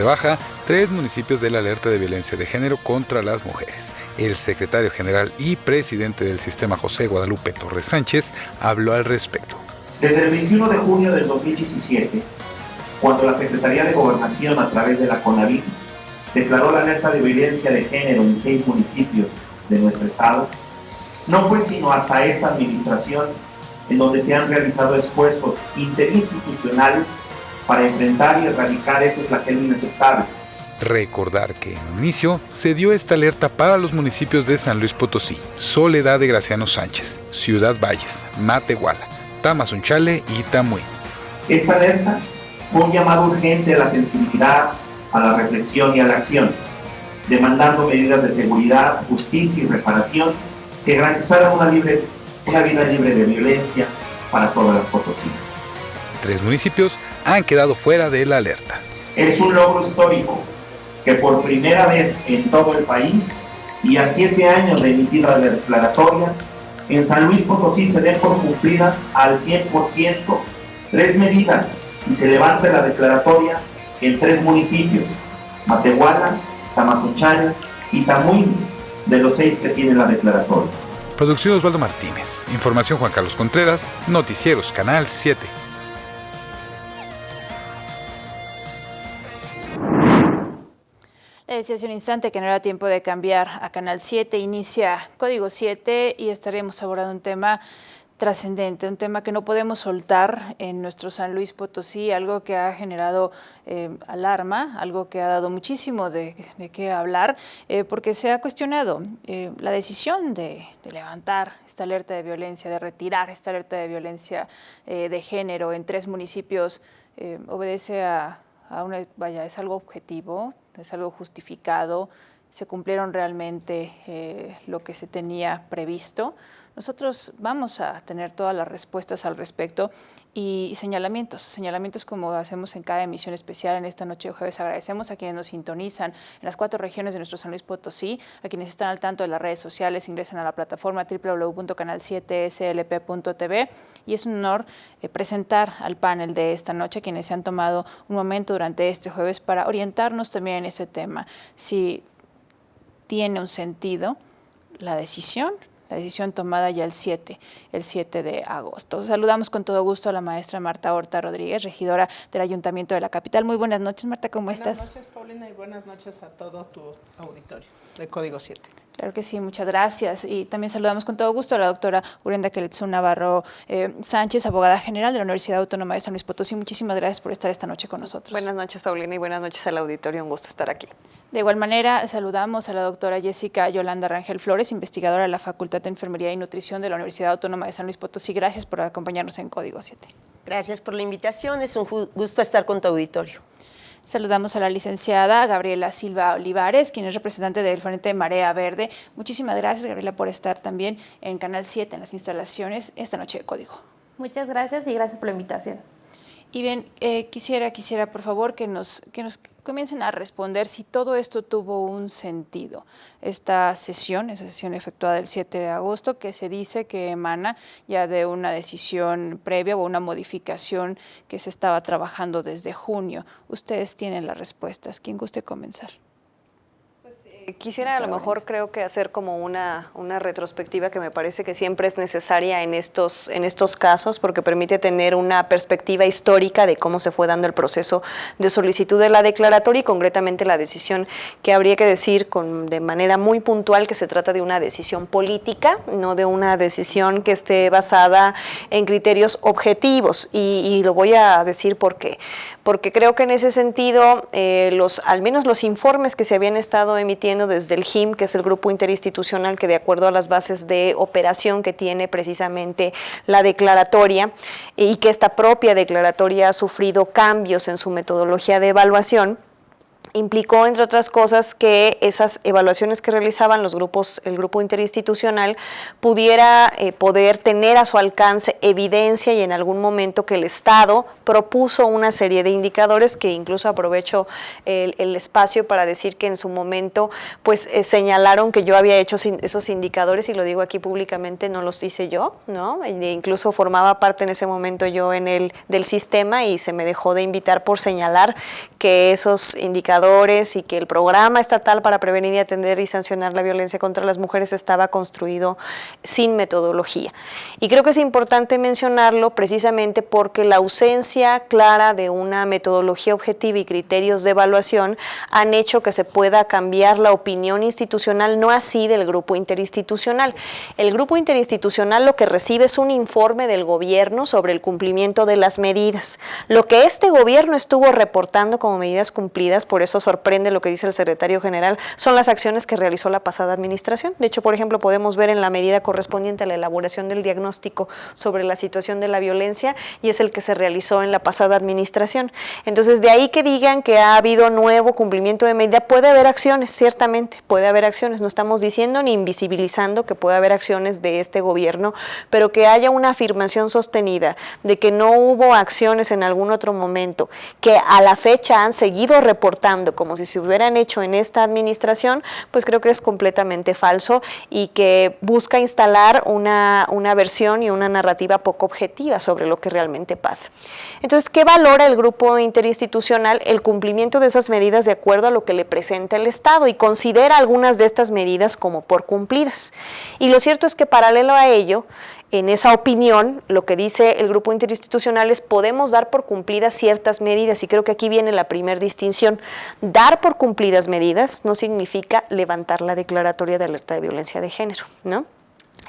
de baja 3 municipios de la alerta de violencia de género contra las mujeres. El secretario general y presidente del sistema, José Guadalupe Torres Sánchez, habló al respecto. Desde el 21 de junio del 2017, cuando la Secretaría de Gobernación, a través de la CONAVIG, declaró la alerta de violencia de género en 6 municipios de nuestro estado, no fue sino hasta esta administración en donde se han realizado esfuerzos interinstitucionales para enfrentar y erradicar ese flagelo inaceptable. Recordar que en un inicio se dio esta alerta para los municipios de San Luis Potosí, Soledad de Graciano Sánchez, Ciudad Valles, Matehuala, Tamazunchale y Tamuín. Esta alerta fue un llamado urgente a la sensibilidad, a la reflexión y a la acción, demandando medidas de seguridad, justicia y reparación que garantizaran una vida libre de violencia para todas las potosinas. 3 municipios han quedado fuera de la alerta. Es un logro histórico que por primera vez en todo el país y a 7 años de emitir la declaratoria, en San Luis Potosí se den por cumplidas al 100% 3 medidas y se levante la declaratoria en 3 municipios, Matehuala, Tamazunchale y Tamuín, de los 6 que tienen la declaratoria. Producción Osvaldo Martínez. Información Juan Carlos Contreras. Noticieros Canal 7. Le decía hace un instante que no era tiempo de cambiar a Canal 7. Inicia Código 7 y estaremos abordando un tema trascendente, un tema que no podemos soltar en nuestro San Luis Potosí, algo que ha generado alarma, algo que ha dado muchísimo de qué hablar, porque se ha cuestionado la decisión de levantar esta alerta de violencia, de retirar esta alerta de violencia de género en 3 municipios, obedece a es algo objetivo, es algo justificado, se cumplieron realmente lo que se tenía previsto. Nosotros vamos a tener todas las respuestas al respecto y señalamientos como hacemos en cada emisión especial en esta noche de jueves. Agradecemos a quienes nos sintonizan en las 4 regiones de nuestro San Luis Potosí, a quienes están al tanto de las redes sociales, ingresan a la plataforma www.canal7slp.tv y es un honor presentar al panel de esta noche, quienes se han tomado un momento durante este jueves para orientarnos también en ese tema. Si tiene un sentido la decisión tomada ya el 7 de agosto. Saludamos con todo gusto a la maestra Marta Horta Rodríguez, regidora del Ayuntamiento de la capital. Muy buenas noches, Marta, ¿cómo estás? Buenas noches, Paulina, y buenas noches a todo tu auditorio de Código 7. Claro que sí, muchas gracias. Y también saludamos con todo gusto a la doctora Urenda Queletzú Navarro Sánchez, abogada general de la Universidad Autónoma de San Luis Potosí. Muchísimas gracias por estar esta noche con nosotros. Buenas noches, Paulina, y buenas noches al auditorio. Un gusto estar aquí. De igual manera, saludamos a la doctora Jessica Yolanda Rangel Flores, investigadora de la Facultad de Enfermería y Nutrición de la Universidad Autónoma de San Luis Potosí. Gracias por acompañarnos en Código 7. Gracias por la invitación, es un gusto estar con tu auditorio. Saludamos a la licenciada Gabriela Silva Olivares, quien es representante del Frente Marea Verde. Muchísimas gracias, Gabriela, por estar también en Canal 7, en las instalaciones, esta noche de Código. Muchas gracias y gracias por la invitación. Y bien, quisiera por favor que nos comiencen a responder si todo esto tuvo un sentido. Esa sesión efectuada el 7 de agosto, que se dice que emana ya de una decisión previa o una modificación que se estaba trabajando desde junio. Ustedes tienen las respuestas. ¿Quién guste comenzar? Quisiera a lo mejor creo que hacer como una retrospectiva que me parece que siempre es necesaria en estos casos porque permite tener una perspectiva histórica de cómo se fue dando el proceso de solicitud de la declaratoria y concretamente la decisión que habría que decir de manera muy puntual que se trata de una decisión política, no de una decisión que esté basada en criterios objetivos y lo voy a decir por qué. Porque creo que en ese sentido, al menos los informes que se habían estado emitiendo desde el GIM, que es el grupo interinstitucional que de acuerdo a las bases de operación que tiene precisamente la declaratoria y que esta propia declaratoria ha sufrido cambios en su metodología de evaluación, implicó, entre otras cosas, que esas evaluaciones que realizaban el grupo interinstitucional pudiera poder tener a su alcance evidencia y en algún momento que el Estado propuso una serie de indicadores que incluso aprovecho el espacio para decir que en su momento pues señalaron que yo había hecho esos indicadores y lo digo aquí públicamente, no los hice yo, ¿no? E incluso formaba parte en ese momento yo del sistema y se me dejó de invitar por señalar que esos indicadores y que el programa estatal para prevenir y atender y sancionar la violencia contra las mujeres estaba construido sin metodología. Y creo que es importante mencionarlo precisamente porque la ausencia clara de una metodología objetiva y criterios de evaluación han hecho que se pueda cambiar la opinión institucional, no así del grupo interinstitucional. El grupo interinstitucional lo que recibe es un informe del gobierno sobre el cumplimiento de las medidas. Lo que este gobierno estuvo reportando como medidas cumplidas, por eso sorprende lo que dice el secretario general, son las acciones que realizó la pasada administración. De hecho, por ejemplo, podemos ver en la medida correspondiente a la elaboración del diagnóstico sobre la situación de la violencia, y es el que se realizó en la pasada administración. Entonces, de ahí que digan que ha habido nuevo cumplimiento de medida, puede haber acciones, ciertamente, puede haber acciones. No estamos diciendo ni invisibilizando que puede haber acciones de este gobierno, pero que haya una afirmación sostenida de que no hubo acciones en algún otro momento, que a la fecha han seguido reportando como si se hubieran hecho en esta administración, pues creo que es completamente falso y que busca instalar una versión y una narrativa poco objetiva sobre lo que realmente pasa. Entonces, ¿qué valora el grupo interinstitucional? El cumplimiento de esas medidas de acuerdo a lo que le presenta el Estado, y considera algunas de estas medidas como por cumplidas. Y lo cierto es que paralelo a ello, en esa opinión, lo que dice el grupo interinstitucional es podemos dar por cumplidas ciertas medidas, y creo que aquí viene la primera distinción. Dar por cumplidas medidas no significa levantar la declaratoria de alerta de violencia de género, ¿no?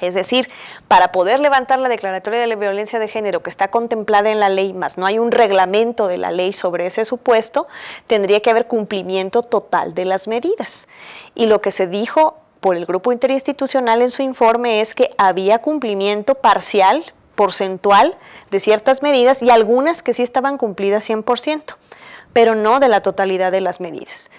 Es decir, para poder levantar la declaratoria de la violencia de género que está contemplada en la ley, más no hay un reglamento de la ley sobre ese supuesto, tendría que haber cumplimiento total de las medidas. Y lo que se dijo por el grupo interinstitucional en su informe es que había cumplimiento parcial, porcentual, de ciertas medidas, y algunas que sí estaban cumplidas 100%, pero no de la totalidad de las medidas.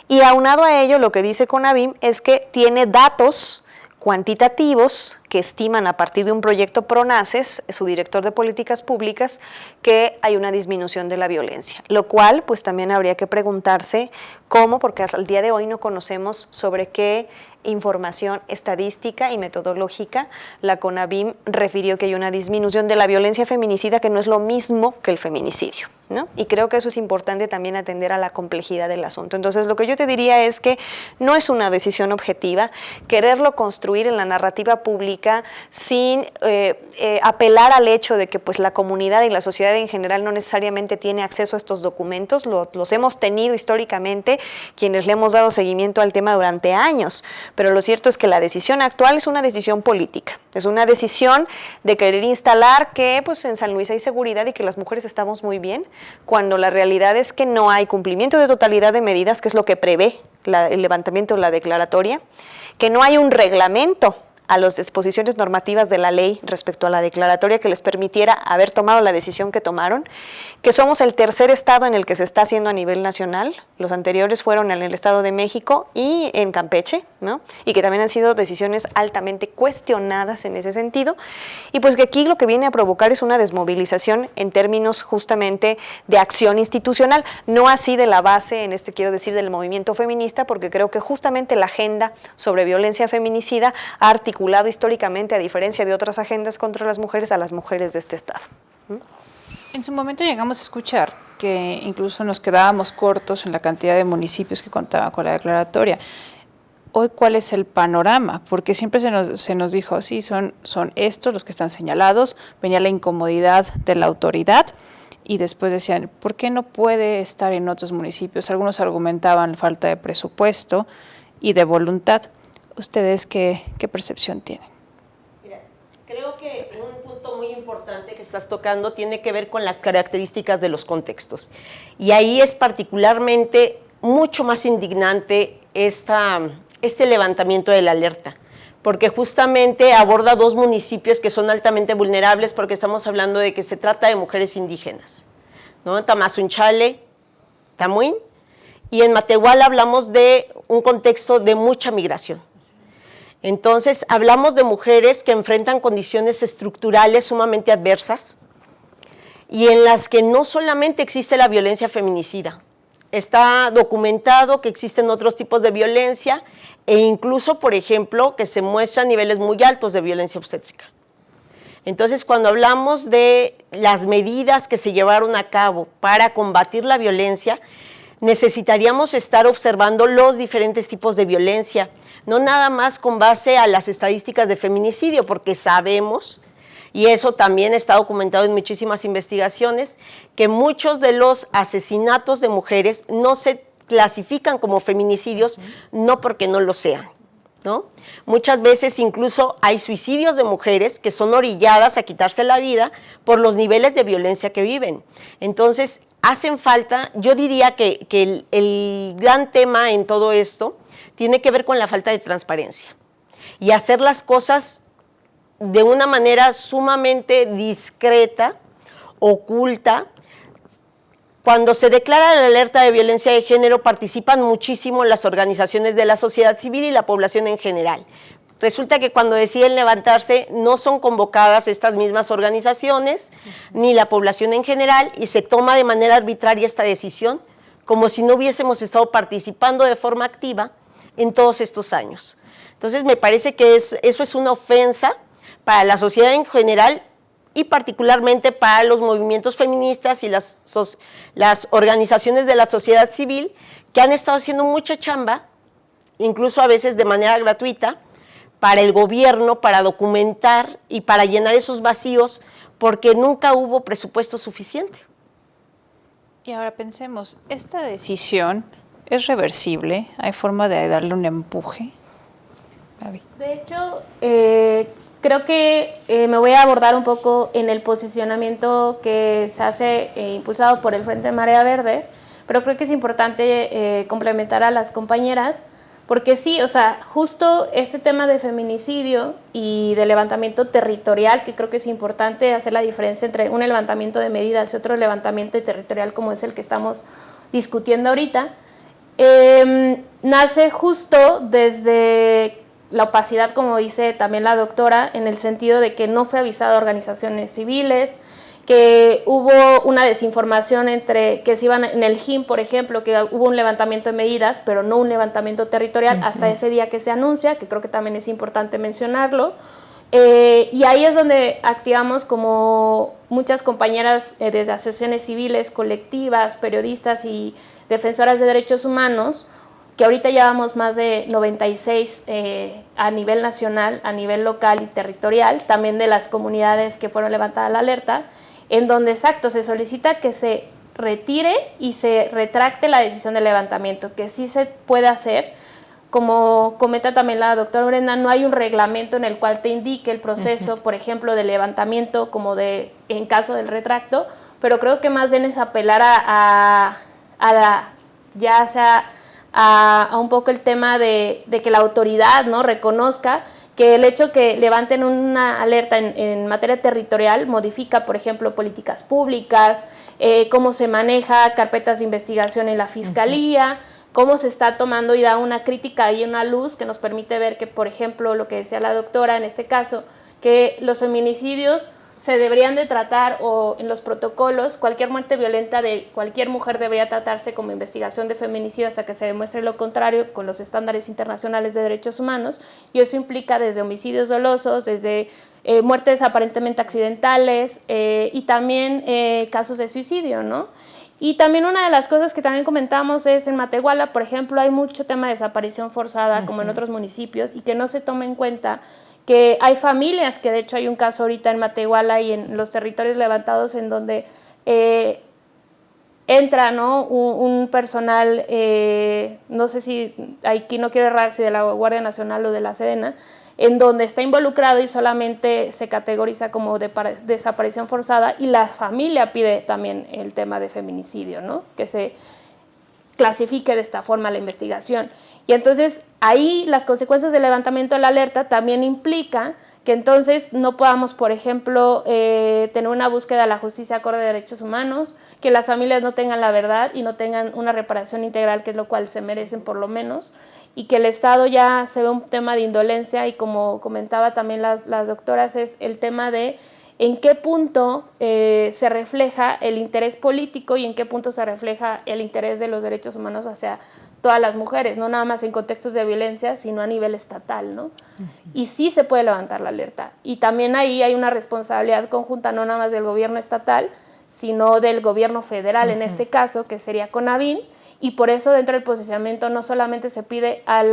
Y aunado a ello, lo que dice CONAVIM es que tiene datos cuantitativos que estiman a partir de un proyecto PRONACES, su director de políticas públicas, que hay una disminución de la violencia, lo cual pues también habría que preguntarse cómo, porque hasta el día de hoy no conocemos sobre qué información estadística y metodológica la CONAVIM refirió que hay una disminución de la violencia feminicida, que no es lo mismo que el feminicidio, ¿no? Y creo que eso es importante también atender a la complejidad del asunto. Entonces, lo que yo te diría es que no es una decisión objetiva quererlo construir en la narrativa pública sin apelar al hecho de que pues la comunidad y la sociedad en general no necesariamente tiene acceso a estos documentos. Los hemos tenido históricamente quienes le hemos dado seguimiento al tema durante años, pero lo cierto es que la decisión actual es una decisión política, es una decisión de querer instalar que pues en San Luis hay seguridad y que las mujeres estamos muy bien, cuando la realidad es que no hay cumplimiento de totalidad de medidas, que es lo que prevé el levantamiento de la declaratoria, que no hay un reglamento a las disposiciones normativas de la ley respecto a la declaratoria que les permitiera haber tomado la decisión que tomaron, que somos el tercer estado en el que se está haciendo a nivel nacional. Los anteriores fueron en el Estado de México y en Campeche, ¿no? Y que también han sido decisiones altamente cuestionadas en ese sentido, y pues que aquí lo que viene a provocar es una desmovilización en términos justamente de acción institucional, no así de la base, quiero decir, del movimiento feminista, porque creo que justamente la agenda sobre violencia feminicida ha articulado históricamente, a diferencia de otras agendas contra las mujeres, a las mujeres de este estado. En su momento llegamos a escuchar que incluso nos quedábamos cortos en la cantidad de municipios que contaban con la declaratoria. Hoy, ¿cuál es el panorama? Porque siempre se nos dijo, sí, son estos los que están señalados, venía la incomodidad de la autoridad, y después decían, ¿por qué no puede estar en otros municipios? Algunos argumentaban falta de presupuesto y de voluntad. ¿Ustedes qué percepción tienen? Mira, creo que un punto muy importante que estás tocando tiene que ver con las características de los contextos. Y ahí es particularmente mucho más indignante este levantamiento de la alerta, porque justamente aborda dos municipios que son altamente vulnerables, porque estamos hablando de que se trata de mujeres indígenas, ¿no? Tamazunchale, Tamuín, y en Matehuala hablamos de un contexto de mucha migración. Entonces, hablamos de mujeres que enfrentan condiciones estructurales sumamente adversas y en las que no solamente existe la violencia feminicida, está documentado que existen otros tipos de violencia e incluso, por ejemplo, que se muestran niveles muy altos de violencia obstétrica. Entonces, cuando hablamos de las medidas que se llevaron a cabo para combatir la violencia, necesitaríamos estar observando los diferentes tipos de violencia, no nada más con base a las estadísticas de feminicidio, porque sabemos, y eso también está documentado en muchísimas investigaciones, que muchos de los asesinatos de mujeres no se clasifican como feminicidios, no porque no lo sean, ¿no? Muchas veces incluso hay suicidios de mujeres que son orilladas a quitarse la vida por los niveles de violencia que viven. Entonces, hacen falta, yo diría que el gran tema en todo esto tiene que ver con la falta de transparencia y hacer las cosas de una manera sumamente discreta, oculta. Cuando se declara la alerta de violencia de género, participan muchísimo las organizaciones de la sociedad civil y la población en general. Resulta que cuando deciden levantarse no son convocadas estas mismas organizaciones ni la población en general y se toma de manera arbitraria esta decisión como si no hubiésemos estado participando de forma activa en todos estos años. Entonces me parece que eso es una ofensa para la sociedad en general y particularmente para los movimientos feministas y las organizaciones de la sociedad civil que han estado haciendo mucha chamba, incluso a veces de manera gratuita, para el gobierno, para documentar y para llenar esos vacíos, porque nunca hubo presupuesto suficiente. Y ahora pensemos, ¿esta decisión es reversible? ¿Hay forma de darle un empuje? Gaby. De hecho, creo que me voy a abordar un poco en el posicionamiento que se hace impulsado por el Frente Marea Verde, pero creo que es importante complementar a las compañeras, porque sí, o sea, justo este tema de feminicidio y de levantamiento territorial, que creo que es importante hacer la diferencia entre un levantamiento de medidas y otro levantamiento territorial como es el que estamos discutiendo ahorita, nace justo desde la opacidad, como dice también la doctora, en el sentido de que no fue avisado a organizaciones civiles, que hubo una desinformación entre que se iban en el GIM, por ejemplo, que hubo un levantamiento de medidas, pero no un levantamiento territorial hasta ese día que se anuncia, que creo que también es importante mencionarlo. Y ahí es donde activamos como muchas compañeras desde asociaciones civiles, colectivas, periodistas y defensoras de derechos humanos, que ahorita llevamos más de 96 a nivel nacional, a nivel local y territorial, también de las comunidades que fueron levantadas la alerta, en donde, exacto, se solicita que se retire y se retracte la decisión de levantamiento, que sí se puede hacer. Como comenta también la doctora Brenda, no hay un reglamento en el cual te indique el proceso, por ejemplo, de levantamiento como en caso del retracto, pero creo que más bien es apelar a un poco el tema de que la autoridad, ¿no?, reconozca que el hecho que levanten una alerta en materia territorial modifica, por ejemplo, políticas públicas, cómo se maneja carpetas de investigación en la fiscalía, cómo se está tomando y da una crítica y una luz que nos permite ver que, por ejemplo, lo que decía la doctora en este caso, que los feminicidios se deberían de tratar, o en los protocolos, cualquier muerte violenta de cualquier mujer debería tratarse como investigación de feminicidio hasta que se demuestre lo contrario con los estándares internacionales de derechos humanos, y eso implica desde homicidios dolosos, desde muertes aparentemente accidentales y también casos de suicidio, ¿no? Y también una de las cosas que también comentamos es en Matehuala, por ejemplo, hay mucho tema de desaparición forzada, como en otros municipios, y que no se toma en cuenta que hay familias, que de hecho hay un caso ahorita en Matehuala y en los territorios levantados en donde entra, ¿no?, un personal, no sé si aquí no quiero errar, si de la Guardia Nacional o de la Sedena, en donde está involucrado y solamente se categoriza como desaparición forzada, y la familia pide también el tema de feminicidio, ¿no?, que se clasifique de esta forma la investigación. Y entonces ahí las consecuencias del levantamiento de la alerta también implica que entonces no podamos, por ejemplo, tener una búsqueda de la justicia acorde a derechos humanos, que las familias no tengan la verdad y no tengan una reparación integral, que es lo cual se merecen por lo menos, y que el Estado ya se ve un tema de indolencia, y como comentaba también las doctoras, es el tema de en qué punto se refleja el interés político y en qué punto se refleja el interés de los derechos humanos hacia todas las mujeres, no nada más en contextos de violencia, sino a nivel estatal, ¿no? Y sí se puede levantar la alerta. Y también ahí hay una responsabilidad conjunta, no nada más del gobierno estatal, sino del gobierno federal, en este caso, que sería CONAVIN, y por eso dentro del posicionamiento no solamente se pide a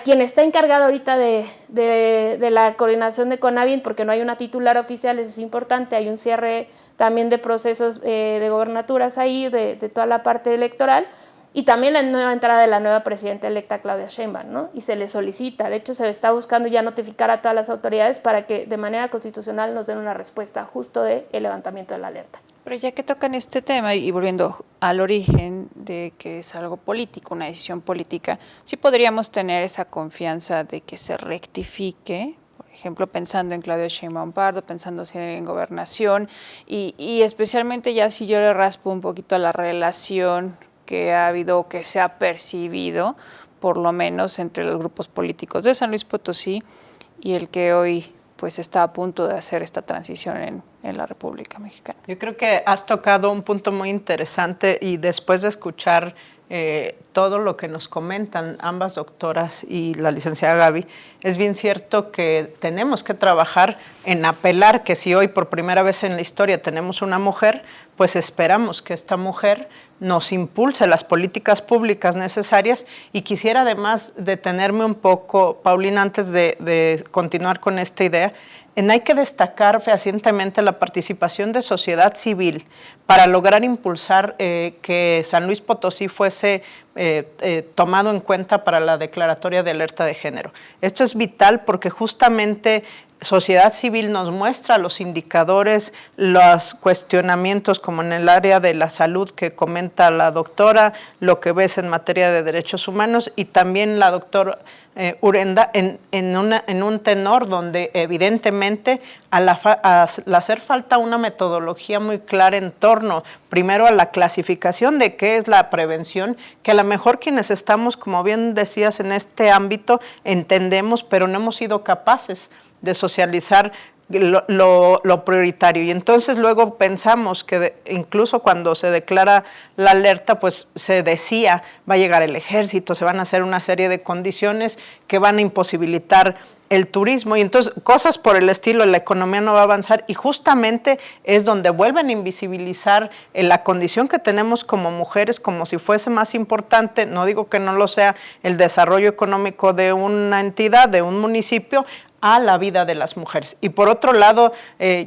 quien está encargado ahorita de la coordinación de CONAVINT, porque no hay una titular oficial, eso es importante, hay un cierre también de procesos de gobernaturas ahí, de toda la parte electoral, y también la nueva entrada de la nueva presidenta electa Claudia Sheinbaum, ¿no? Y se le solicita, de hecho se le está buscando ya notificar a todas las autoridades para que de manera constitucional nos den una respuesta justo del levantamiento de la alerta. Pero ya que tocan este tema y volviendo al origen de que es algo político, una decisión política, sí podríamos tener esa confianza de que se rectifique, por ejemplo, pensando en Claudia Sheinbaum Pardo, pensando en gobernación y especialmente ya si yo le raspo un poquito a la relación que ha habido, que se ha percibido, por lo menos entre los grupos políticos de San Luis Potosí y el que hoy pues está a punto de hacer esta transición en la República Mexicana. Yo creo que has tocado un punto muy interesante y después de escuchar todo lo que nos comentan ambas doctoras y la licenciada Gaby, es bien cierto que tenemos que trabajar en apelar que si hoy por primera vez en la historia tenemos una mujer, pues esperamos que esta mujer nos impulse las políticas públicas necesarias. Y quisiera además detenerme un poco, Paulina, antes de continuar con esta idea, hay que destacar fehacientemente la participación de sociedad civil para lograr impulsar que San Luis Potosí fuese tomado en cuenta para la declaratoria de alerta de género. Esto es vital porque justamente sociedad civil nos muestra los indicadores, los cuestionamientos como en el área de la salud que comenta la doctora, lo que ves en materia de derechos humanos y también la doctora Urenda en un tenor donde evidentemente al hacer falta una metodología muy clara en torno primero a la clasificación de qué es la prevención, que a lo mejor quienes estamos, como bien decías, en este ámbito entendemos, pero no hemos sido capaces de socializar lo prioritario. Y entonces luego pensamos que incluso cuando se declara la alerta, pues se decía, va a llegar el ejército, se van a hacer una serie de condiciones que van a imposibilitar el turismo y entonces cosas por el estilo, la economía no va a avanzar y justamente es donde vuelven a invisibilizar la condición que tenemos como mujeres como si fuese más importante, no digo que no lo sea, el desarrollo económico de una entidad, de un municipio, a la vida de las mujeres. Y por otro lado,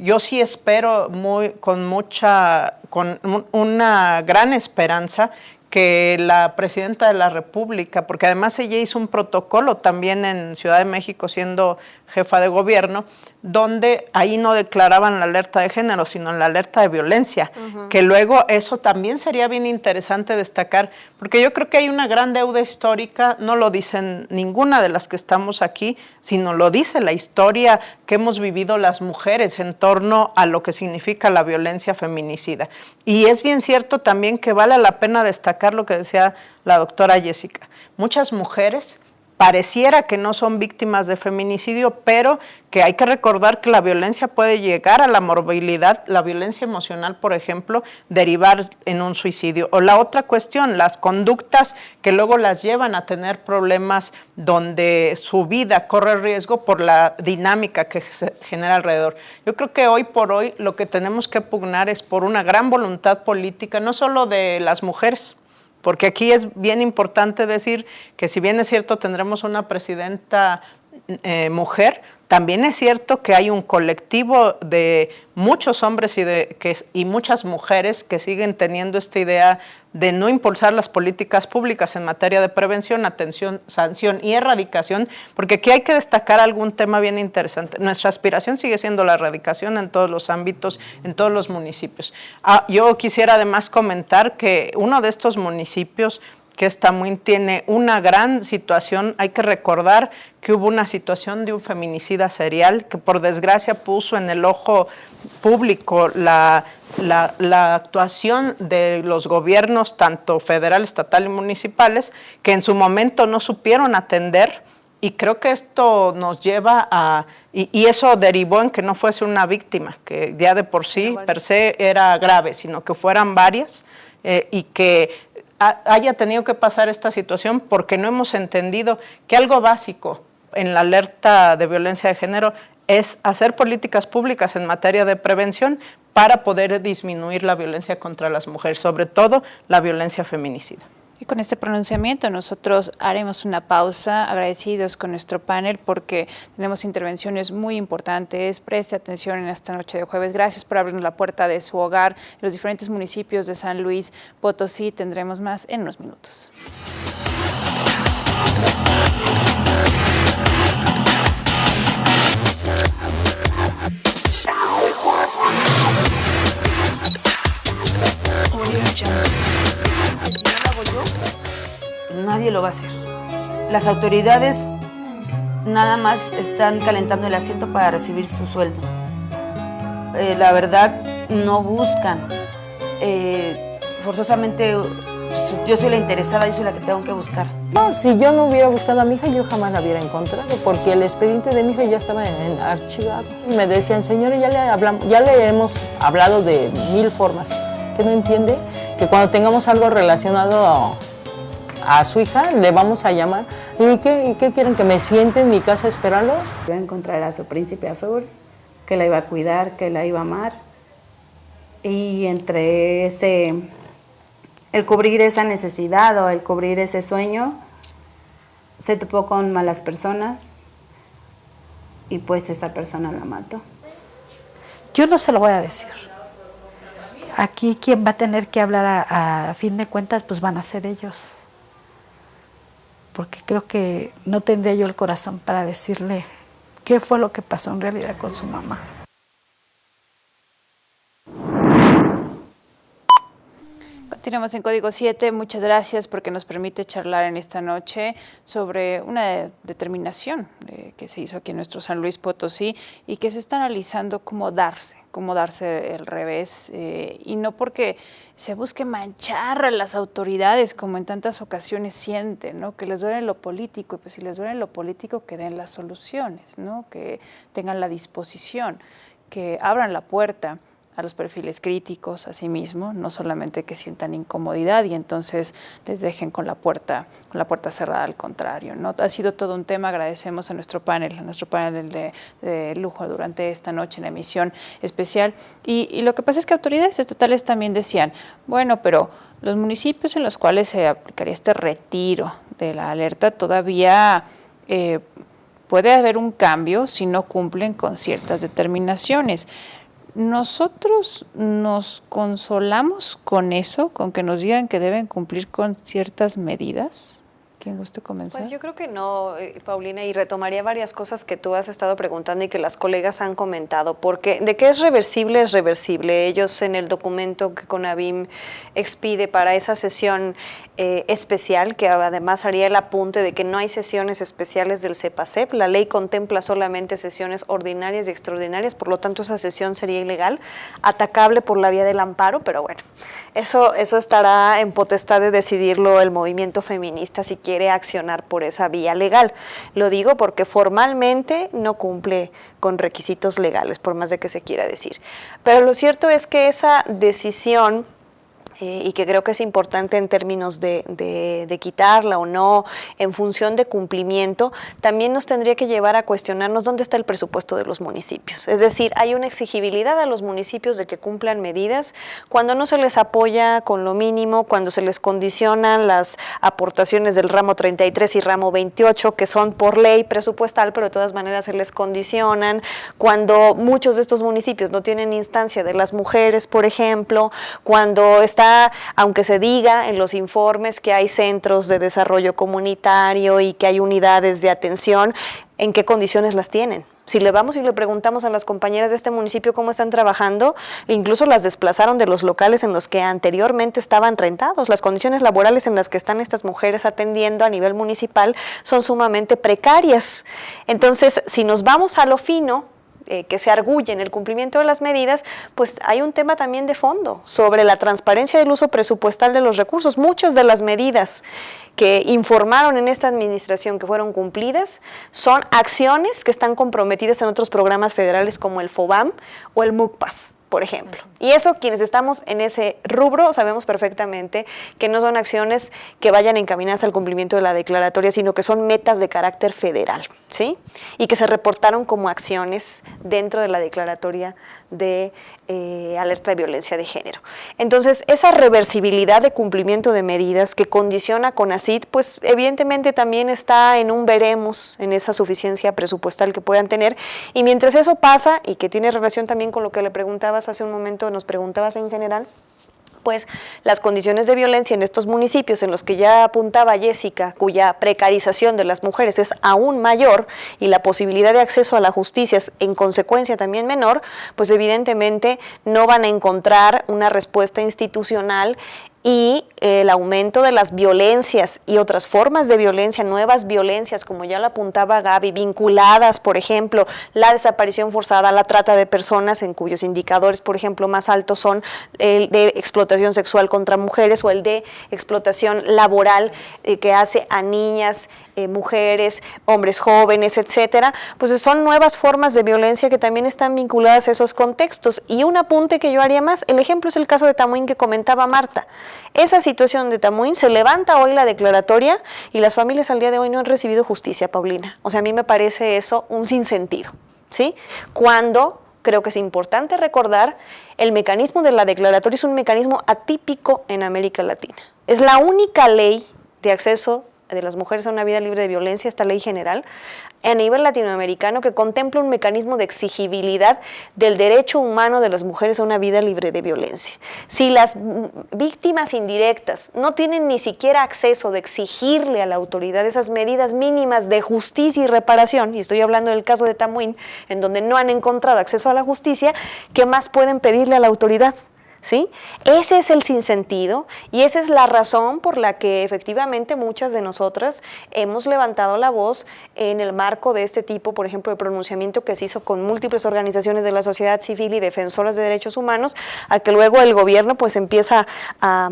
yo sí espero con una gran esperanza que la presidenta de la República, porque además ella hizo un protocolo también en Ciudad de México siendo jefa de gobierno, donde ahí no declaraban la alerta de género, sino la alerta de violencia, que luego eso también sería bien interesante destacar, porque yo creo que hay una gran deuda histórica, no lo dicen ninguna de las que estamos aquí, sino lo dice la historia que hemos vivido las mujeres en torno a lo que significa la violencia feminicida. Y es bien cierto también que vale la pena destacar lo que decía la doctora Jessica. Muchas mujeres pareciera que no son víctimas de feminicidio, pero que hay que recordar que la violencia puede llegar a la morbilidad, la violencia emocional, por ejemplo, derivar en un suicidio. O la otra cuestión, las conductas que luego las llevan a tener problemas donde su vida corre riesgo por la dinámica que se genera alrededor. Yo creo que hoy por hoy lo que tenemos que pugnar es por una gran voluntad política, no solo de las mujeres, porque aquí es bien importante decir que si bien es cierto tendremos una presidenta mujer, también es cierto que hay un colectivo de muchos hombres y muchas mujeres que siguen teniendo esta idea de no impulsar las políticas públicas en materia de prevención, atención, sanción y erradicación, porque aquí hay que destacar algún tema bien interesante. Nuestra aspiración sigue siendo la erradicación en todos los ámbitos, en todos los municipios. Yo quisiera además comentar que uno de estos municipios que tiene una gran situación. Hay que recordar que hubo una situación de un feminicida serial que por desgracia puso en el ojo público la actuación de los gobiernos, tanto federal, estatal y municipales, que en su momento no supieron atender. Y creo que esto nos lleva a, y eso derivó en que no fuese una víctima, que ya de por sí, per se, era grave, sino que fueran varias y que haya tenido que pasar esta situación porque no hemos entendido que algo básico en la alerta de violencia de género es hacer políticas públicas en materia de prevención, para poder disminuir la violencia contra las mujeres, sobre todo la violencia feminicida. Y con este pronunciamiento nosotros haremos una pausa, agradecidos con nuestro panel porque tenemos intervenciones muy importantes. Preste atención en esta noche de jueves. Gracias por abrirnos la puerta de su hogar en los diferentes municipios de San Luis Potosí. Tendremos más en unos minutos. Nadie lo va a hacer. Las autoridades nada más están calentando el asiento para recibir su sueldo. La verdad, no buscan. Forzosamente, yo soy la interesada, yo soy la que tengo que buscar. No, si yo no hubiera buscado a mi hija, yo jamás la hubiera encontrado, porque el expediente de mi hija ya estaba archivado. Me decían, señora, ya le hemos hablado de 1000 formas. ¿Usted no entiende? Que cuando tengamos algo relacionado a su hija, le vamos a llamar. ¿Y qué quieren? ¿Que me siente en mi casa a esperarlos? Iba a encontrar a su príncipe azul, que la iba a cuidar, que la iba a amar. Y entre el cubrir esa necesidad o el cubrir ese sueño, se topó con malas personas y pues esa persona la mató. Yo no se lo voy a decir. Aquí quien va a tener que hablar a fin de cuentas, pues van a ser ellos. Porque creo que no tendría yo el corazón para decirle qué fue lo que pasó en realidad con su mamá. Continuamos en Código 7. Muchas gracias porque nos permite charlar en esta noche sobre una determinación que se hizo aquí en nuestro San Luis Potosí y que se está analizando cómo darse el revés, y no porque se busque manchar a las autoridades como en tantas ocasiones sienten, ¿no? Que les duele lo político, y pues si les duele lo político que den las soluciones, ¿no? Que tengan la disposición, que abran la puerta a los perfiles críticos a sí mismos, no solamente que sientan incomodidad y entonces les dejen con la puerta cerrada, al contrario, ¿no? Ha sido todo un tema. Agradecemos a nuestro panel de lujo durante esta noche en la emisión especial. Y lo que pasa es que autoridades estatales también decían, bueno, pero los municipios en los cuales se aplicaría este retiro de la alerta todavía puede haber un cambio si no cumplen con ciertas determinaciones. ¿Nosotros nos consolamos con eso, con que nos digan que deben cumplir con ciertas medidas? ¿Quién guste comenzar? Pues yo creo que no, Paulina, y retomaría varias cosas que tú has estado preguntando y que las colegas han comentado, porque de que es reversible, es reversible. Ellos en el documento que CONAVIM expide para esa sesión especial, que además haría el apunte de que no hay sesiones especiales del CEPACEP, la ley contempla solamente sesiones ordinarias y extraordinarias, por lo tanto esa sesión sería ilegal, atacable por la vía del amparo, pero bueno, eso estará en potestad de decidirlo el movimiento feminista si quiere accionar por esa vía legal. Lo digo porque formalmente no cumple con requisitos legales, por más de que se quiera decir. Pero lo cierto es que esa decisión, y que creo que es importante en términos de quitarla o no, en función de cumplimiento, también nos tendría que llevar a cuestionarnos dónde está el presupuesto de los municipios. Es decir, hay una exigibilidad a los municipios de que cumplan medidas cuando no se les apoya con lo mínimo, cuando se les condicionan las aportaciones del ramo 33 y ramo 28, que son por ley presupuestal, pero de todas maneras se les condicionan, cuando muchos de estos municipios no tienen instancia de las mujeres, por ejemplo, cuando está, aunque se diga en los informes que hay centros de desarrollo comunitario y que hay unidades de atención, ¿en qué condiciones las tienen? Si le vamos y le preguntamos a las compañeras de este municipio cómo están trabajando, incluso las desplazaron de los locales en los que anteriormente estaban rentados. Las condiciones laborales en las que están estas mujeres atendiendo a nivel municipal son sumamente precarias. Entonces, si nos vamos a lo fino, que se arguye en el cumplimiento de las medidas, pues hay un tema también de fondo sobre la transparencia del uso presupuestal de los recursos. Muchas de las medidas que informaron en esta administración que fueron cumplidas son acciones que están comprometidas en otros programas federales como el FOBAM o el MUCPAS, por ejemplo. Y eso, quienes estamos en ese rubro, sabemos perfectamente que no son acciones que vayan encaminadas al cumplimiento de la declaratoria, sino que son metas de carácter federal. ¿sí? Y que se reportaron como acciones dentro de la declaratoria de alerta de violencia de género. Entonces, esa reversibilidad de cumplimiento de medidas que condiciona a CONACYT, pues evidentemente también está en un veremos, en esa suficiencia presupuestal que puedan tener, y mientras eso pasa, y que tiene relación también con lo que le preguntabas hace un momento, nos preguntabas en general, pues las condiciones de violencia en estos municipios en los que ya apuntaba Jessica, cuya precarización de las mujeres es aún mayor y la posibilidad de acceso a la justicia es en consecuencia también menor, pues evidentemente no van a encontrar una respuesta institucional y el aumento de las violencias y otras formas de violencia, nuevas violencias, como ya lo apuntaba Gaby, vinculadas, por ejemplo, la desaparición forzada, la trata de personas, en cuyos indicadores, por ejemplo, más altos son el de explotación sexual contra mujeres o el de explotación laboral que hace a niñas, mujeres, hombres jóvenes, etcétera, pues son nuevas formas de violencia que también están vinculadas a esos contextos. Y un apunte que yo haría más, el ejemplo es el caso de Tamuín que comentaba Marta. Esa situación de Tamuín, se levanta hoy la declaratoria y las familias al día de hoy no han recibido justicia, Paulina. O sea, a mí me parece eso un sinsentido, ¿sí? Cuando creo que es importante recordar, el mecanismo de la declaratoria es un mecanismo atípico en América Latina. Es la única ley de acceso de las mujeres a una vida libre de violencia, esta ley general, a nivel latinoamericano, que contempla un mecanismo de exigibilidad del derecho humano de las mujeres a una vida libre de violencia. Si las víctimas indirectas no tienen ni siquiera acceso de exigirle a la autoridad esas medidas mínimas de justicia y reparación, y estoy hablando del caso de Tamuín, en donde no han encontrado acceso a la justicia, ¿qué más pueden pedirle a la autoridad? ¿Sí? Ese es el sinsentido y esa es la razón por la que efectivamente muchas de nosotras hemos levantado la voz en el marco de este tipo, por ejemplo, de pronunciamiento que se hizo con múltiples organizaciones de la sociedad civil y defensoras de derechos humanos, a que luego el gobierno pues empieza a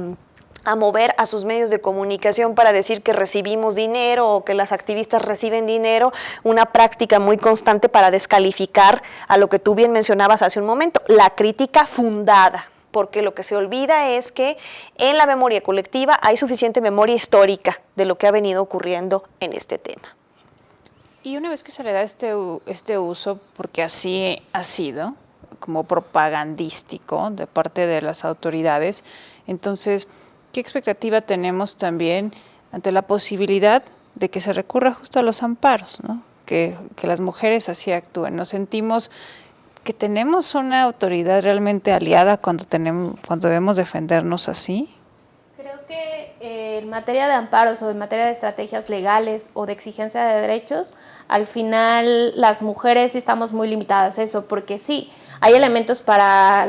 mover a sus medios de comunicación para decir que recibimos dinero o que las activistas reciben dinero, una práctica muy constante para descalificar a lo que tú bien mencionabas hace un momento, la crítica fundada. Porque lo que se olvida es que en la memoria colectiva hay suficiente memoria histórica de lo que ha venido ocurriendo en este tema. Y una vez que se le da este uso, porque así ha sido, como propagandístico de parte de las autoridades, entonces, ¿qué expectativa tenemos también ante la posibilidad de que se recurra justo a los amparos, ¿no? Que las mujeres así actúen? Nos sentimos que tenemos una autoridad realmente aliada cuando debemos defendernos así. Creo que en materia de amparos o en materia de estrategias legales o de exigencia de derechos, al final las mujeres estamos muy limitadas a eso, porque sí, hay elementos para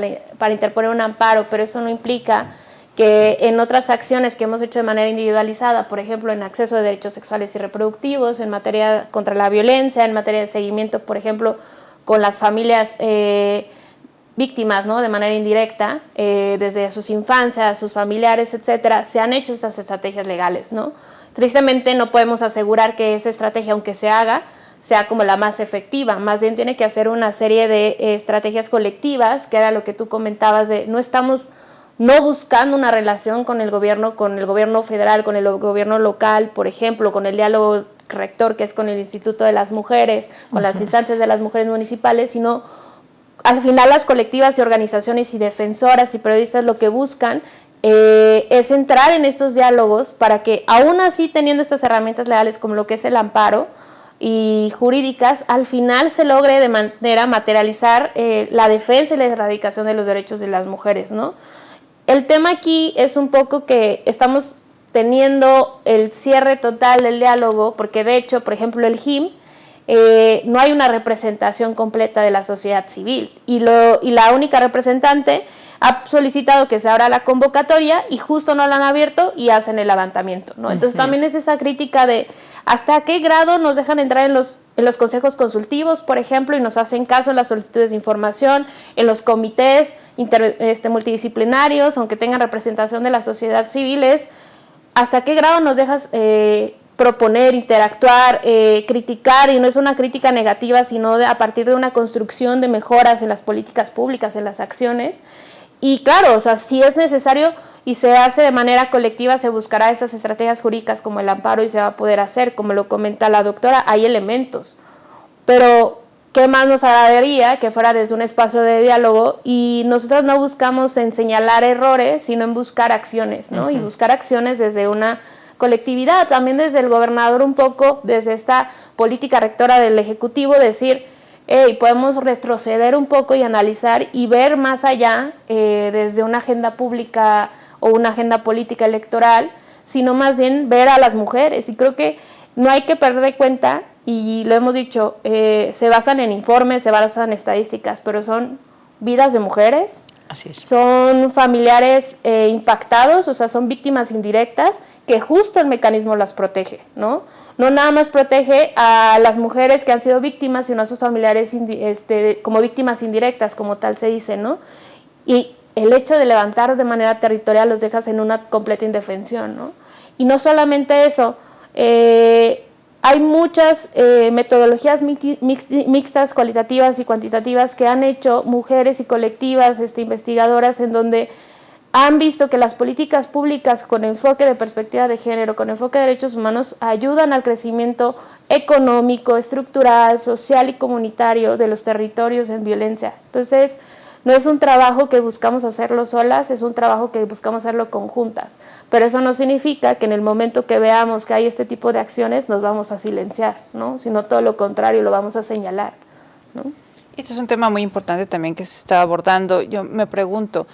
interponer un amparo, pero eso no implica que en otras acciones que hemos hecho de manera individualizada, por ejemplo, en acceso a derechos sexuales y reproductivos, en materia contra la violencia, en materia de seguimiento, por ejemplo, con las familias víctimas, ¿no? De manera indirecta, desde sus infancias, sus familiares, etcétera, se han hecho estas estrategias legales, ¿no? Tristemente no podemos asegurar que esa estrategia, aunque se haga, sea como la más efectiva, más bien tiene que hacer una serie de estrategias colectivas, que era lo que tú comentabas de no estamos buscando una relación con el gobierno federal, con el gobierno local, por ejemplo, con el diálogo rector, que es con el Instituto de las Mujeres, con las instancias de las mujeres municipales, sino al final las colectivas y organizaciones y defensoras y periodistas lo que buscan es entrar en estos diálogos para que, aún así teniendo estas herramientas legales como lo que es el amparo y jurídicas, al final se logre de manera materializar la defensa y la erradicación de los derechos de las mujeres, ¿no? El tema aquí es un poco que estamos teniendo el cierre total del diálogo, porque de hecho, por ejemplo, el JIM, no hay una representación completa de la sociedad civil y la única representante ha solicitado que se abra la convocatoria y justo no la han abierto y hacen el levantamiento, ¿no? Entonces también es esa crítica de hasta qué grado nos dejan entrar en los consejos consultivos, por ejemplo, y nos hacen caso en las solicitudes de información, en los comités multidisciplinarios, aunque tengan representación de la sociedad civil, hasta qué grado nos dejas proponer, interactuar, criticar, y no es una crítica negativa, sino a partir de una construcción de mejoras en las políticas públicas, en las acciones. Y claro, o sea, si es necesario y se hace de manera colectiva, se buscará estas estrategias jurídicas como el amparo y se va a poder hacer, como lo comenta la doctora, hay elementos. pero ¿qué más nos agradaría que fuera desde un espacio de diálogo? Y nosotros no buscamos en señalar errores, sino en buscar acciones, ¿no? Y buscar acciones desde una colectividad, también desde el gobernador un poco, desde esta política rectora del Ejecutivo, decir, hey, podemos retroceder un poco y analizar y ver más allá desde una agenda pública o una agenda política electoral, sino más bien ver a las mujeres. Y creo que no hay que perder de cuenta, y lo hemos dicho, se basan en informes, se basan en estadísticas, pero son vidas de mujeres, así es, son familiares impactados, o sea, son víctimas indirectas, que justo el mecanismo las protege, ¿no? No nada más protege a las mujeres que han sido víctimas, sino a sus familiares como víctimas indirectas, como tal se dice, ¿no? Y el hecho de levantar de manera territorial los dejas en una completa indefensión, ¿no? Y no solamente eso, hay muchas metodologías mixtas, cualitativas y cuantitativas que han hecho mujeres y colectivas investigadoras en donde han visto que las políticas públicas con enfoque de perspectiva de género, con enfoque de derechos humanos, ayudan al crecimiento económico, estructural, social y comunitario de los territorios en violencia. Entonces, no es un trabajo que buscamos hacerlo solas, es un trabajo que buscamos hacerlo conjuntas. Pero eso no significa que en el momento que veamos que hay este tipo de acciones nos vamos a silenciar, ¿no? Sino todo lo contrario, lo vamos a señalar, ¿no? Este es un tema muy importante también que se está abordando. Yo me pregunto,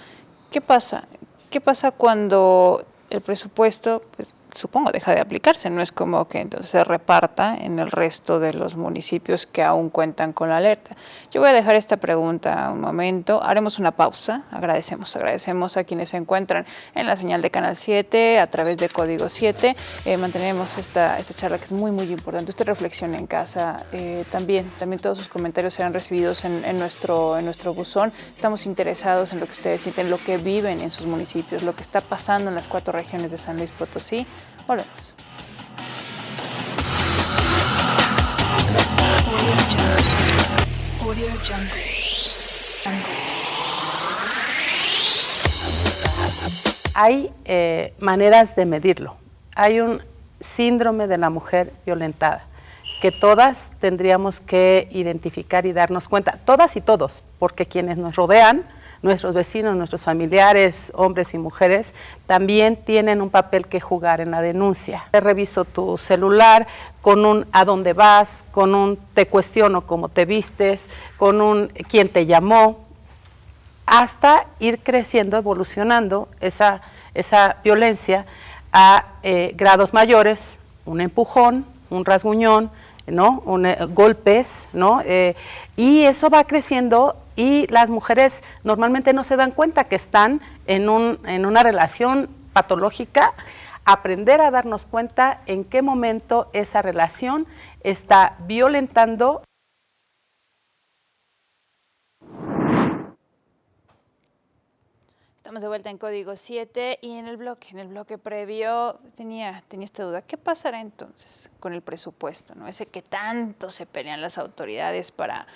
¿qué pasa? ¿Qué pasa cuando el presupuesto, pues, supongo, deja de aplicarse? No es como que entonces se reparta en el resto de los municipios que aún cuentan con la alerta. Yo voy a dejar esta pregunta un momento, haremos una pausa, agradecemos a quienes se encuentran en la señal de Canal 7, a través de Código 7, mantenemos esta charla que es muy, muy importante. Usted reflexione en casa, también todos sus comentarios serán recibidos en nuestro buzón. Estamos interesados en lo que ustedes sienten, lo que viven en sus municipios, lo que está pasando en las 4 regiones de San Luis Potosí. Volvemos. Hay maneras de medirlo. Hay un síndrome de la mujer violentada que todas tendríamos que identificar y darnos cuenta, todas y todos, porque quienes nos rodean, nuestros vecinos, nuestros familiares, hombres y mujeres, también tienen un papel que jugar en la denuncia. Reviso tu celular con un ¿a dónde vas?, con un ¿te cuestiono cómo te vistes?, con un ¿quién te llamó?, hasta ir creciendo, evolucionando esa violencia a grados mayores, un empujón, un rasguñón, ¿no? Golpes, ¿no? Y eso va creciendo y las mujeres normalmente no se dan cuenta que están en una relación patológica. Aprender a darnos cuenta en qué momento esa relación está violentando. Estamos de vuelta en Código 7 y en el bloque previo tenía esta duda. ¿Qué pasará entonces con el presupuesto, ¿no? Ese que tanto se pelean las autoridades para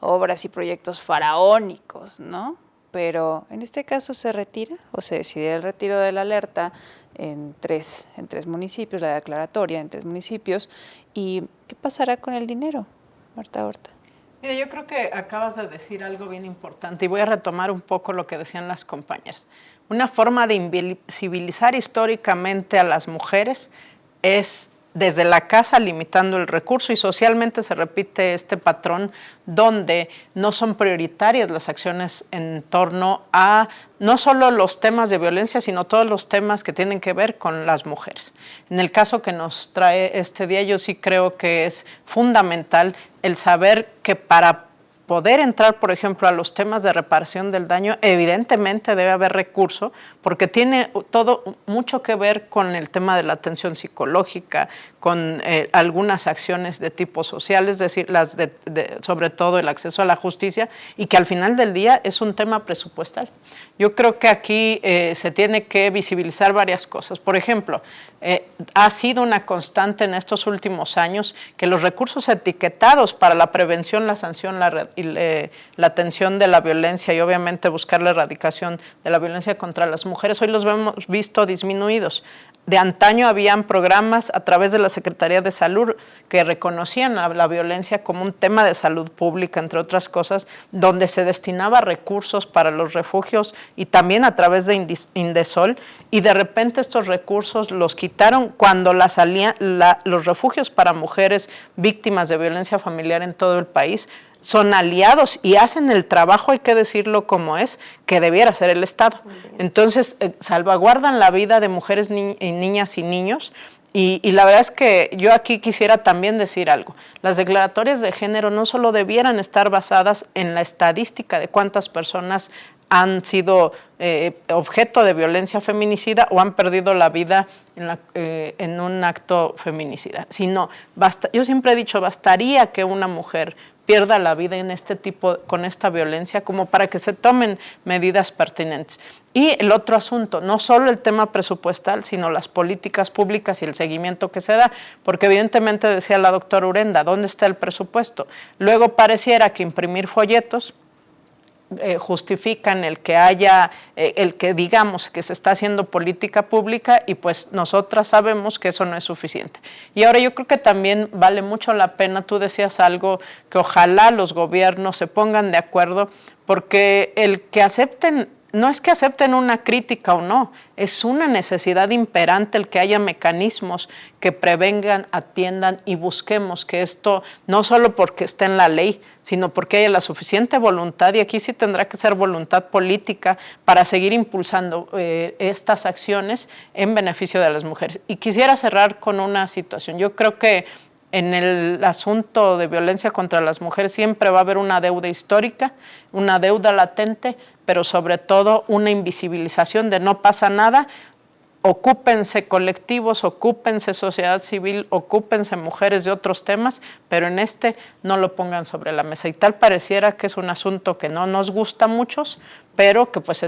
obras y proyectos faraónicos, ¿no? Pero en este caso se retira o se decide el retiro de la alerta en tres municipios, la declaratoria en 3 municipios. ¿Y qué pasará con el dinero, Marta Horta? Mira, yo creo que acabas de decir algo bien importante y voy a retomar un poco lo que decían las compañeras. Una forma de invisibilizar históricamente a las mujeres es desde la casa limitando el recurso y socialmente se repite este patrón donde no son prioritarias las acciones en torno a no solo los temas de violencia, sino todos los temas que tienen que ver con las mujeres. En el caso que nos trae este día, yo sí creo que es fundamental el saber que para poder entrar, por ejemplo, a los temas de reparación del daño, evidentemente debe haber recurso, porque tiene todo mucho que ver con el tema de la atención psicológica, con algunas acciones de tipo social, es decir, sobre todo el acceso a la justicia, y que al final del día es un tema presupuestal. Yo creo que aquí se tiene que visibilizar varias cosas. Por ejemplo, ha sido una constante en estos últimos años que los recursos etiquetados para la prevención, la sanción, la la atención de la violencia y obviamente buscar la erradicación de la violencia contra las mujeres, hoy los hemos visto disminuidos. De antaño habían programas a través de la Secretaría de Salud que reconocían la violencia como un tema de salud pública, entre otras cosas, donde se destinaba recursos para los refugios y también a través de Indesol, y de repente estos recursos los quitaron cuando los refugios para mujeres víctimas de violencia familiar en todo el país son aliados y hacen el trabajo, hay que decirlo como es, que debiera hacer el Estado. Entonces, salvaguardan la vida de mujeres, niñas y niños. Y la verdad es que yo aquí quisiera también decir algo. Las declaratorias de género no solo debieran estar basadas en la estadística de cuántas personas han sido objeto de violencia feminicida o han perdido la vida en un acto feminicida, sino yo siempre he dicho, bastaría que una mujer pierda la vida en con esta violencia, como para que se tomen medidas pertinentes. Y el otro asunto, no solo el tema presupuestal, sino las políticas públicas y el seguimiento que se da, porque evidentemente decía la doctora Urenda, ¿dónde está el presupuesto? Luego pareciera que imprimir folletos justifican el que digamos que se está haciendo política pública, y pues nosotras sabemos que eso no es suficiente. Y ahora yo creo que también vale mucho la pena, tú decías algo, que ojalá los gobiernos se pongan de acuerdo, porque el que acepten, no es que acepten una crítica o no, es una necesidad imperante el que haya mecanismos que prevengan, atiendan y busquemos que esto, no solo porque esté en la ley, sino porque haya la suficiente voluntad, y aquí sí tendrá que ser voluntad política para seguir impulsando estas acciones en beneficio de las mujeres. Y quisiera cerrar con una situación. Yo creo que en el asunto de violencia contra las mujeres siempre va a haber una deuda histórica, una deuda latente, pero sobre todo una invisibilización de no pasa nada. Ocúpense colectivos, ocúpense sociedad civil, ocúpense mujeres de otros temas, pero en no lo pongan sobre la mesa. Y tal pareciera que es un asunto que no nos gusta a muchos, pero que pues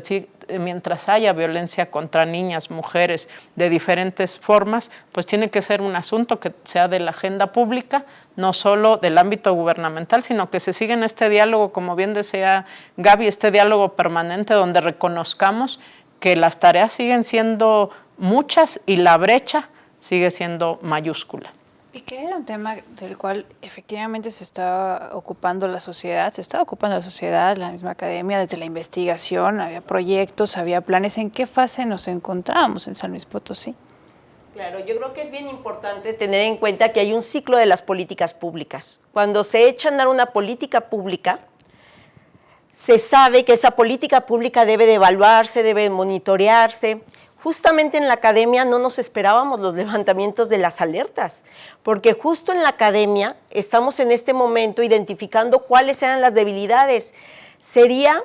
mientras haya violencia contra niñas, mujeres, de diferentes formas, pues tiene que ser un asunto que sea de la agenda pública, no solo del ámbito gubernamental, sino que se siga en este diálogo, como bien decía Gaby, este diálogo permanente donde reconozcamos que las tareas siguen siendo muchas y la brecha sigue siendo mayúscula. Y que era un tema del cual efectivamente se está ocupando la sociedad, la misma academia, desde la investigación, había proyectos, había planes. ¿En qué fase nos encontrábamos en San Luis Potosí? Claro, yo creo que es bien importante tener en cuenta que hay un ciclo de las políticas públicas. Cuando se echa a andar una política pública, se sabe que esa política pública debe de evaluarse, debe de monitorearse. Justamente en la academia no nos esperábamos los levantamientos de las alertas, porque justo en la academia estamos en este momento identificando cuáles eran las debilidades. Sería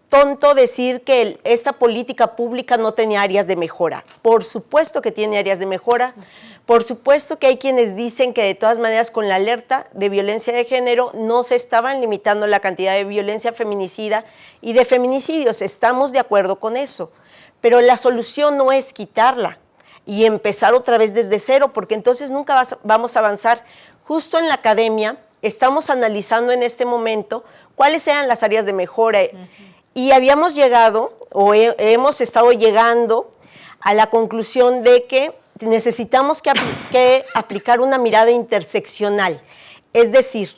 tonto decir que esta política pública no tenía áreas de mejora. Por supuesto que tiene áreas de mejora. Por supuesto que hay quienes dicen que de todas maneras con la alerta de violencia de género no se estaban limitando la cantidad de violencia feminicida y de feminicidios. Estamos de acuerdo con eso. Pero la solución no es quitarla y empezar otra vez desde cero, porque entonces nunca vamos a avanzar. Justo en la academia estamos analizando en este momento cuáles eran las áreas de mejora. Y habíamos llegado, o hemos estado llegando a la conclusión de que necesitamos que aplicar una mirada interseccional. Es decir,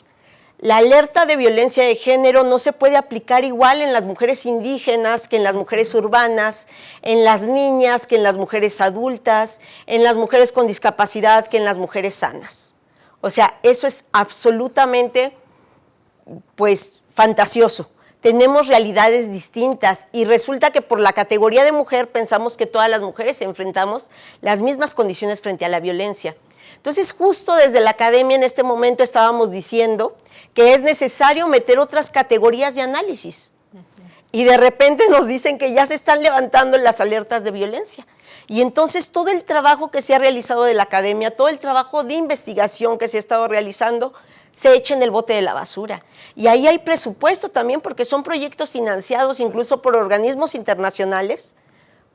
la alerta de violencia de género no se puede aplicar igual en las mujeres indígenas que en las mujeres urbanas, en las niñas que en las mujeres adultas, en las mujeres con discapacidad que en las mujeres sanas. O sea, eso es absolutamente, pues, fantasioso. Tenemos realidades distintas y resulta que por la categoría de mujer pensamos que todas las mujeres enfrentamos las mismas condiciones frente a la violencia. Entonces, justo desde la academia en este momento estábamos diciendo que es necesario meter otras categorías de análisis. Y de repente nos dicen que ya se están levantando las alertas de violencia. Y entonces todo el trabajo que se ha realizado de la academia, todo el trabajo de investigación que se ha estado realizando, se echa en el bote de la basura. Y ahí hay presupuesto también, porque son proyectos financiados incluso por organismos internacionales,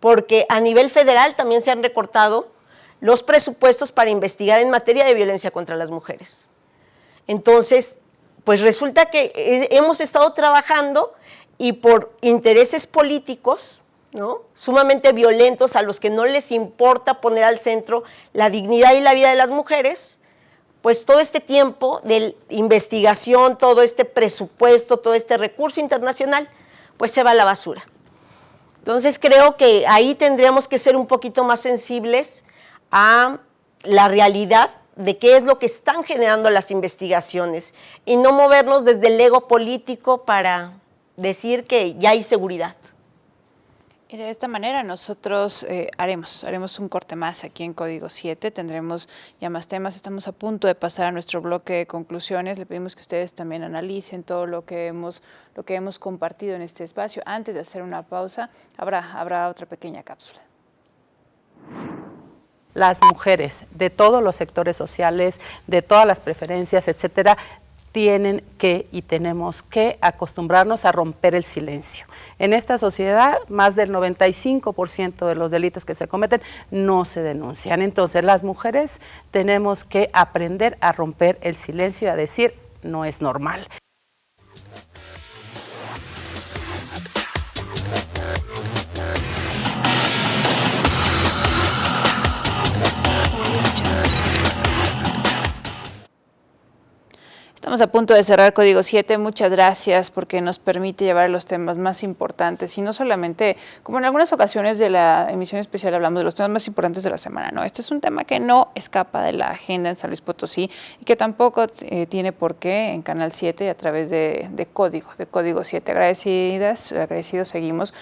porque a nivel federal también se han recortado los presupuestos para investigar en materia de violencia contra las mujeres. Entonces, pues resulta que hemos estado trabajando y por intereses políticos, ¿no?, sumamente violentos, a los que no les importa poner al centro la dignidad y la vida de las mujeres, pues todo este tiempo de investigación, todo este presupuesto, todo este recurso internacional, pues se va a la basura. Entonces creo que ahí tendríamos que ser un poquito más sensibles a la realidad de qué es lo que están generando las investigaciones y no movernos desde el ego político para decir que ya hay seguridad. Y de esta manera nosotros haremos un corte más aquí en Código 7, tendremos ya más temas, estamos a punto de pasar a nuestro bloque de conclusiones, le pedimos que ustedes también analicen todo lo que hemos compartido en este espacio. Antes de hacer una pausa, habrá otra pequeña cápsula. Las mujeres de todos los sectores sociales, de todas las preferencias, etcétera, tienen que y tenemos que acostumbrarnos a romper el silencio. En esta sociedad, más del 95% de los delitos que se cometen no se denuncian. Entonces, las mujeres tenemos que aprender a romper el silencio y a decir, no es normal. Estamos a punto de cerrar Código 7, muchas gracias porque nos permite llevar los temas más importantes y no solamente, como en algunas ocasiones de la emisión especial hablamos de los temas más importantes de la semana, no, este es un tema que no escapa de la agenda en San Luis Potosí y que tampoco tiene por qué en Canal 7 a través de Código 7. Agradecidos seguimos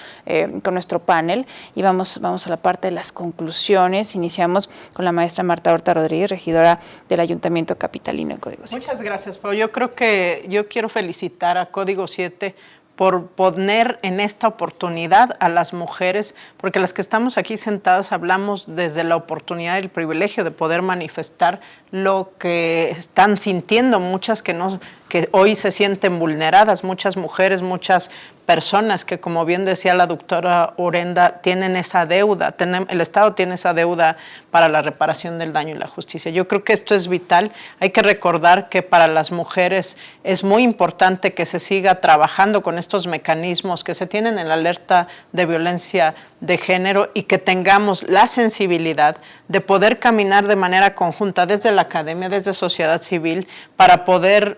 con nuestro panel y vamos a la parte de las conclusiones. Iniciamos con la maestra Marta Horta Rodríguez, regidora del Ayuntamiento Capitalino en Código 7. Muchas gracias, Pau. Yo creo que yo quiero felicitar a Código 7 por poner en esta oportunidad a las mujeres, porque las que estamos aquí sentadas hablamos desde la oportunidad y el privilegio de poder manifestar lo que están sintiendo muchas que hoy se sienten vulneradas, muchas mujeres, muchas personas que, como bien decía la doctora Urenda, tienen esa deuda, el Estado tiene esa deuda para la reparación del daño y la justicia. Yo creo que esto es vital. Hay que recordar que para las mujeres es muy importante que se siga trabajando con estos mecanismos que se tienen en la alerta de violencia de género y que tengamos la sensibilidad de poder caminar de manera conjunta desde la academia, desde sociedad civil, para poder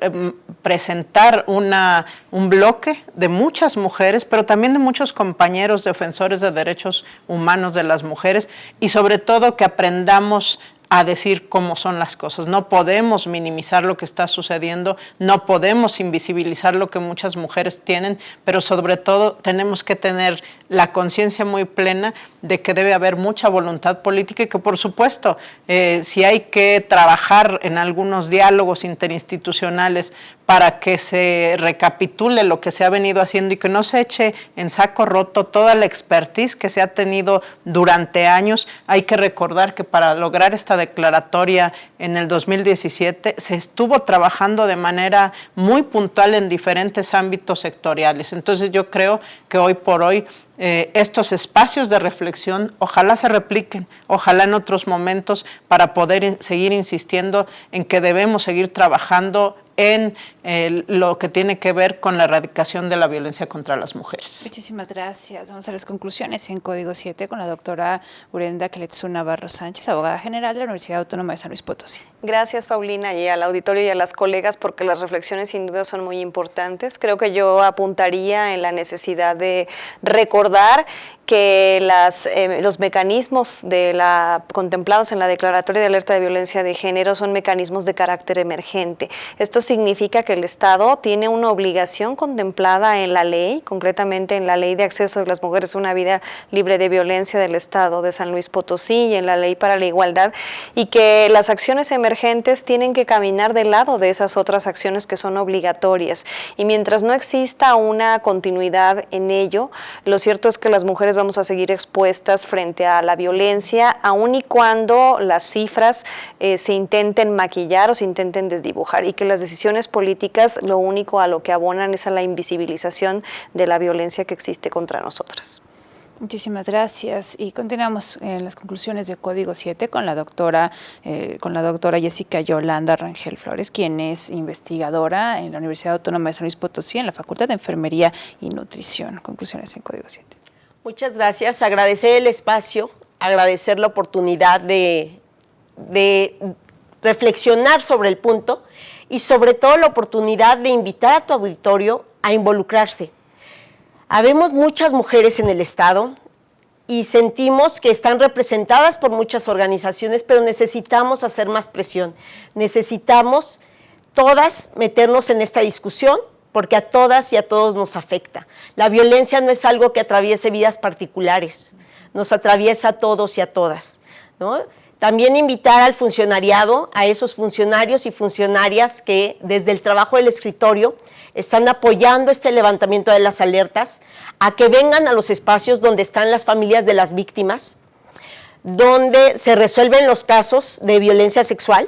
presentar un bloque de muchas mujeres, pero también de muchos compañeros defensores de derechos humanos de las mujeres y sobre todo que aprendamos a decir cómo son las cosas. No podemos minimizar lo que está sucediendo, no podemos invisibilizar lo que muchas mujeres tienen, pero sobre todo tenemos que tener la conciencia muy plena de que debe haber mucha voluntad política y que, por supuesto, si hay que trabajar en algunos diálogos interinstitucionales para que se recapitule lo que se ha venido haciendo y que no se eche en saco roto toda la expertise que se ha tenido durante años. Hay que recordar que para lograr esta declaratoria en el 2017 se estuvo trabajando de manera muy puntual en diferentes ámbitos sectoriales. Entonces yo creo que hoy por hoy estos espacios de reflexión ojalá se repliquen, ojalá en otros momentos para poder seguir insistiendo en que debemos seguir trabajando en lo que tiene que ver con la erradicación de la violencia contra las mujeres. Muchísimas gracias. Vamos a las conclusiones en Código 7 con la doctora Urenda Cletsu Navarro Sánchez, abogada general de la Universidad Autónoma de San Luis Potosí. Gracias, Paulina, y al auditorio y a las colegas, porque las reflexiones sin duda son muy importantes. Creo que yo apuntaría en la necesidad de recordar que los mecanismos contemplados en la Declaratoria de Alerta de Violencia de Género son mecanismos de carácter emergente. Esto significa que el Estado tiene una obligación contemplada en la ley, concretamente en la Ley de Acceso de las Mujeres a una Vida Libre de Violencia del Estado de San Luis Potosí y en la Ley para la Igualdad, y que las acciones emergentes tienen que caminar del lado de esas otras acciones que son obligatorias. Y mientras no exista una continuidad en ello, lo cierto es que las mujeres vamos a seguir expuestas frente a la violencia, aun y cuando las cifras se intenten maquillar o se intenten desdibujar, y que las decisiones políticas lo único a lo que abonan es a la invisibilización de la violencia que existe contra nosotras. Muchísimas gracias. Y continuamos en las conclusiones de Código 7 con la doctora Jessica Yolanda Rangel Flores, quien es investigadora en la Universidad Autónoma de San Luis Potosí en la Facultad de Enfermería y Nutrición. Conclusiones en Código 7. Muchas gracias. Agradecer el espacio, agradecer la oportunidad de reflexionar sobre el punto y sobre todo la oportunidad de invitar a tu auditorio a involucrarse. Habemos muchas mujeres en el Estado y sentimos que están representadas por muchas organizaciones, pero necesitamos hacer más presión. Necesitamos todas meternos en esta discusión porque a todas y a todos nos afecta. La violencia no es algo que atraviese vidas particulares, nos atraviesa a todos y a todas, ¿no? También invitar al funcionariado, a esos funcionarios y funcionarias que desde el trabajo del escritorio están apoyando este levantamiento de las alertas, a que vengan a los espacios donde están las familias de las víctimas, donde se resuelven los casos de violencia sexual,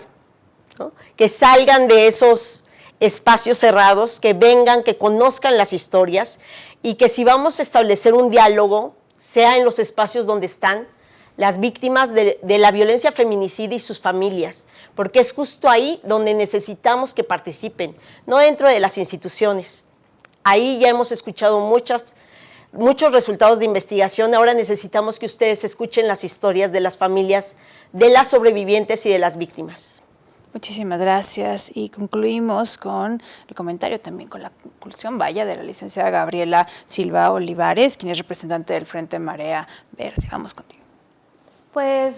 ¿no? Que salgan de esos espacios cerrados, que vengan, que conozcan las historias y que si vamos a establecer un diálogo, sea en los espacios donde están las víctimas de la violencia feminicida y sus familias, porque es justo ahí donde necesitamos que participen, no dentro de las instituciones. Ahí ya hemos escuchado muchos resultados de investigación, ahora necesitamos que ustedes escuchen las historias de las familias, de las sobrevivientes y de las víctimas. Muchísimas gracias y concluimos con el comentario, también con la conclusión, de la licenciada Gabriela Silva Olivares, quien es representante del Frente Marea Verde. Vamos contigo. Pues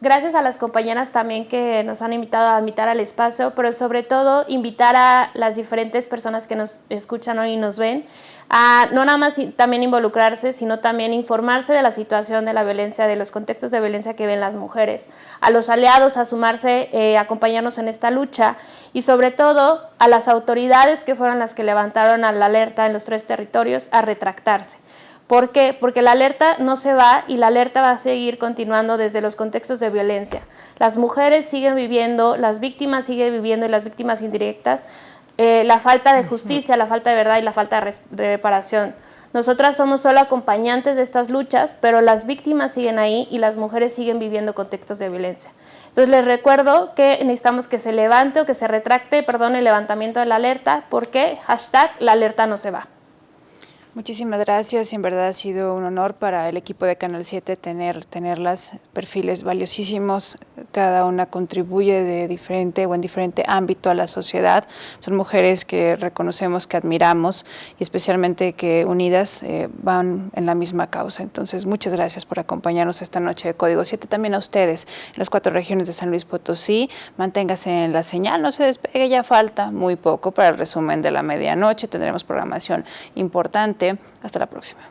gracias a las compañeras también que nos han invitado a invitar al espacio, pero sobre todo invitar a las diferentes personas que nos escuchan hoy y nos ven a no nada más también involucrarse, sino también informarse de la situación de la violencia, de los contextos de violencia que ven las mujeres, a los aliados a sumarse, acompañarnos en esta lucha y sobre todo a las autoridades que fueron las que levantaron la alerta en los 3 territorios a retractarse. ¿Por qué? Porque la alerta no se va y la alerta va a seguir continuando desde los contextos de violencia. Las mujeres siguen viviendo, las víctimas siguen viviendo y las víctimas indirectas, la falta de justicia, la falta de verdad y la falta de reparación. Nosotras somos solo acompañantes de estas luchas, pero las víctimas siguen ahí y las mujeres siguen viviendo contextos de violencia. Entonces les recuerdo que necesitamos que se levante o que se retracte, el levantamiento de la alerta, porque #la alerta no se va. Muchísimas gracias, en verdad ha sido un honor para el equipo de Canal 7 tenerlas, perfiles valiosísimos, cada una contribuye de diferente o en diferente ámbito a la sociedad, son mujeres que reconocemos, que admiramos y especialmente que unidas van en la misma causa. Entonces muchas gracias por acompañarnos esta noche de Código 7, también a ustedes en las 4 regiones de San Luis Potosí, manténgase en la señal, no se despegue, ya falta muy poco para el resumen de la medianoche, tendremos programación importante. Hasta la próxima.